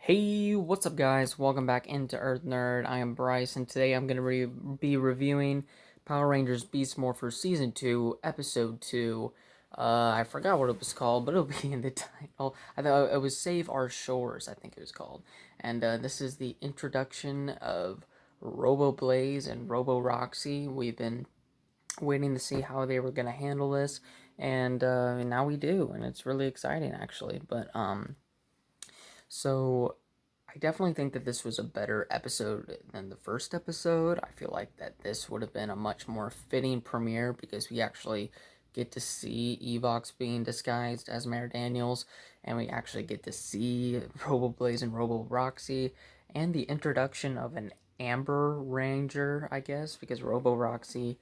Hey, what's up, guys? Welcome back into Earth Nerd. I am Bryce, and today I'm going to be reviewing Power Rangers Beast Morphers Season 2, Episode 2. I forgot what it was called, but it'll be in the title. I thought it was Save Our Shores, I think it was called. And this is the introduction of Robo Blaze and Robo Roxy. We've been waiting to see how they were going to handle this, and now we do, and it's really exciting, actually. So I definitely think that this was a better episode than the first episode. I feel like that this would have been a much more fitting premiere because we actually get to see Evox being disguised as Mare Daniels, and we actually get to see Robo Blaze and Robo Roxy, and the introduction of an Amber Ranger, I guess, because Robo Roxy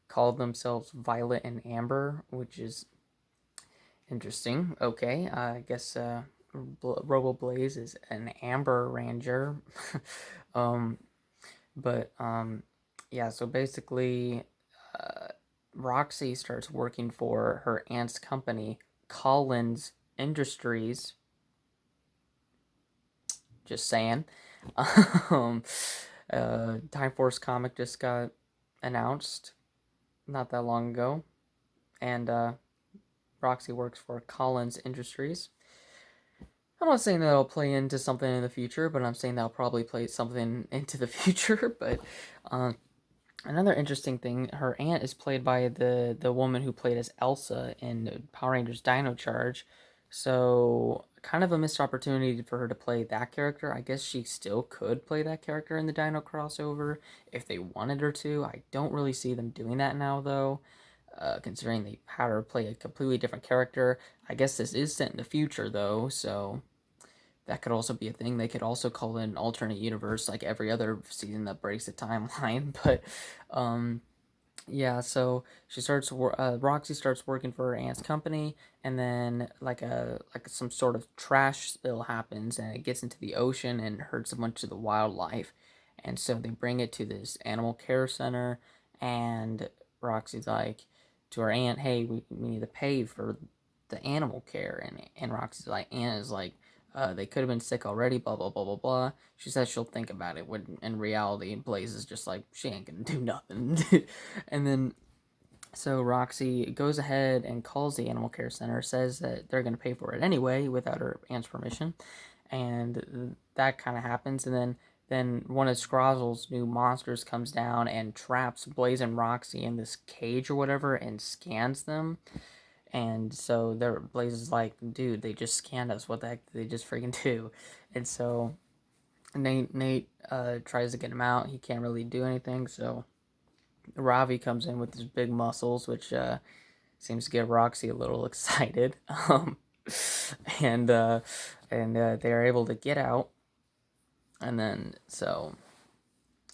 called themselves Violet and Amber, which is interesting. Okay, I guess Robo Blaze is an Amber Ranger. um, but yeah. So basically, Roxy starts working for her aunt's company, Collins Industries. Just saying. um, Time Force comic just got announced not that long ago, and Roxy works for Collins Industries. I'm not saying that it'll play into something in the future, but I'm saying that'll probably play something into the future. But um, another interesting thing, her aunt is played by the woman who played as Elsa in Power Rangers Dino Charge. So kind of a missed opportunity for her to play that character. I guess she still could play that character in the Dino crossover if they wanted her to. I don't really see them doing that now, though. Considering they had her play a completely different character. I guess this is set in the future, though, so that could also be a thing. They could also call it an alternate universe, like every other season that breaks the timeline. But um, yeah, so Roxy starts working for her aunt's company, and then like some sort of trash spill happens, and it gets into the ocean and hurts a bunch of the wildlife, and so they bring it to this animal care center, and Roxy's like to her aunt, "Hey, we need to pay for the animal care," and Roxy's like, aunt is like, they could have been sick already, blah, blah, blah, blah, blah. She says she'll think about it, when in reality, Blaze is just like, she ain't gonna do nothing. And then, so Roxy goes ahead and calls the animal care center, says that they're gonna pay for it anyway, without her aunt's permission. And that kind of happens, and then one of Scrozzle's new monsters comes down and traps Blaze and Roxy in this cage or whatever and scans them. And so their Blaze is like, dude, they just scanned us. What the heck did they just freaking do? And so Nate tries to get him out. He can't really do anything. So Ravi comes in with his big muscles, which seems to get Roxy a little excited. And they are able to get out. And then so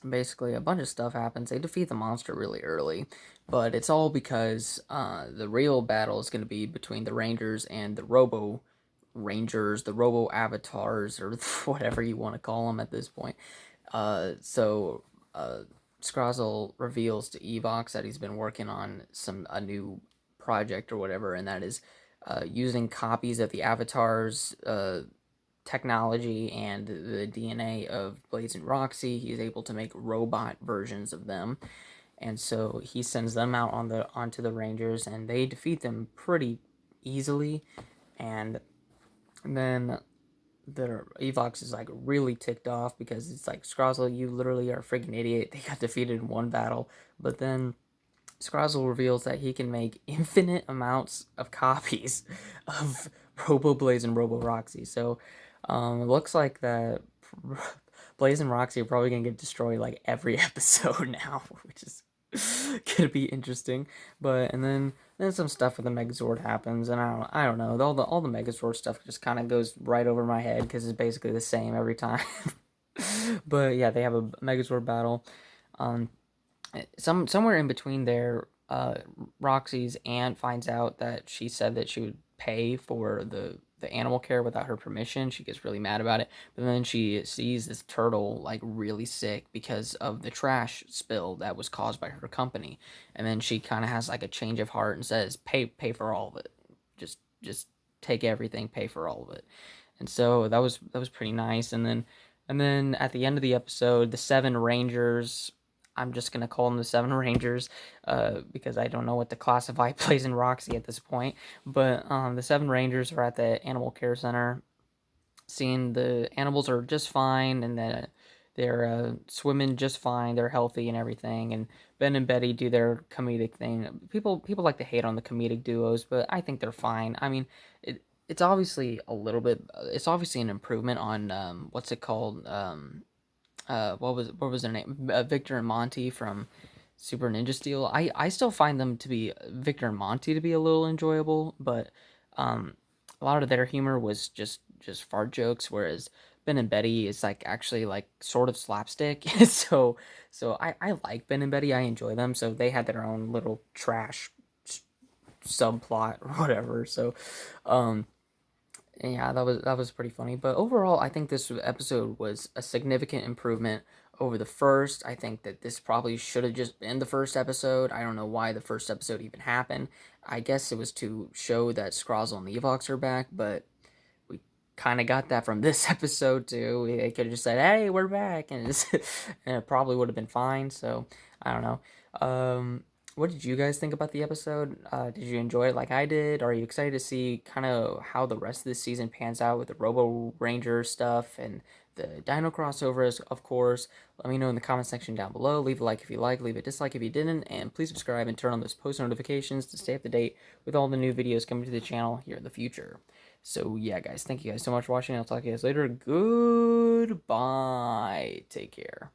basically a bunch of stuff happens. They defeat the monster really early, but it's all because the real battle is going to be between the Rangers and the Robo Rangers, the Robo Avatars, or whatever you want to call them at this point. So Scrozzle reveals to Evox that he's been working on a new project or whatever, and that is using copies of the avatars technology and the DNA of Blaze and Roxy. He's able to make robot versions of them, and so he sends them out onto the Rangers, and they defeat them pretty easily. And then the Evox is like really ticked off because it's like, Scrozzle, you literally are a freaking idiot. They got defeated in one battle, but then Scrozzle reveals that he can make infinite amounts of copies of Robo Blaze and Robo Roxy. So it looks like that Blaze and Roxy are probably gonna get destroyed like every episode now, which is gonna be interesting. But and then some stuff with the Megazord happens, and I don't know, all the Megazord stuff just kind of goes right over my head because it's basically the same every time. But yeah, they have a Megazord battle. Um, somewhere in between there, Roxy's aunt finds out that she said that she would pay for the animal care without her permission. She gets really mad about it, but then she sees this turtle like really sick because of the trash spill that was caused by her company, and then she kind of has like a change of heart and says, pay for all of it, just take everything, pay for all of it. and so that was pretty nice. And then at the end of the episode, the Seven Rangers. I'm just gonna call them the Seven Rangers, because I don't know what to classify Blaze and Roxy at this point. But the Seven Rangers are at the animal care center, seeing the animals are just fine, and that they're swimming just fine, they're healthy and everything. And Ben and Betty do their comedic thing. People like to hate on the comedic duos, but I think they're fine. I mean, it's obviously a little bit. It's obviously an improvement on what's it called? What was their name? Victor and Monty from Super Ninja Steel. I still find them to be Victor and Monty to be a little enjoyable, but um, a lot of their humor was just fart jokes, whereas Ben and Betty is like actually like sort of slapstick. So I like Ben and Betty. I enjoy them. So they had their own little trash subplot or whatever. So um, yeah, that was pretty funny. But overall, I think this episode was a significant improvement over the first. I think that this probably should have just been the first episode. I don't know why the first episode even happened. I guess it was to show that Scrozzle and the Evox are back, but we kind of got that from this episode too. They could have just said, "Hey, we're back," and it probably would have been fine. So I don't know. What did you guys think about the episode? Did you enjoy it like I did? Are you excited to see kind of how the rest of this season pans out with the Robo Ranger stuff and the Dino crossovers, of course? Let me know in the comment section down below. Leave a like if you like, leave a dislike if you didn't, and please subscribe and turn on those post notifications to stay up to date with all the new videos coming to the channel here in the future. So yeah, guys, thank you guys so much for watching. I'll talk to you guys later. Goodbye. Take care.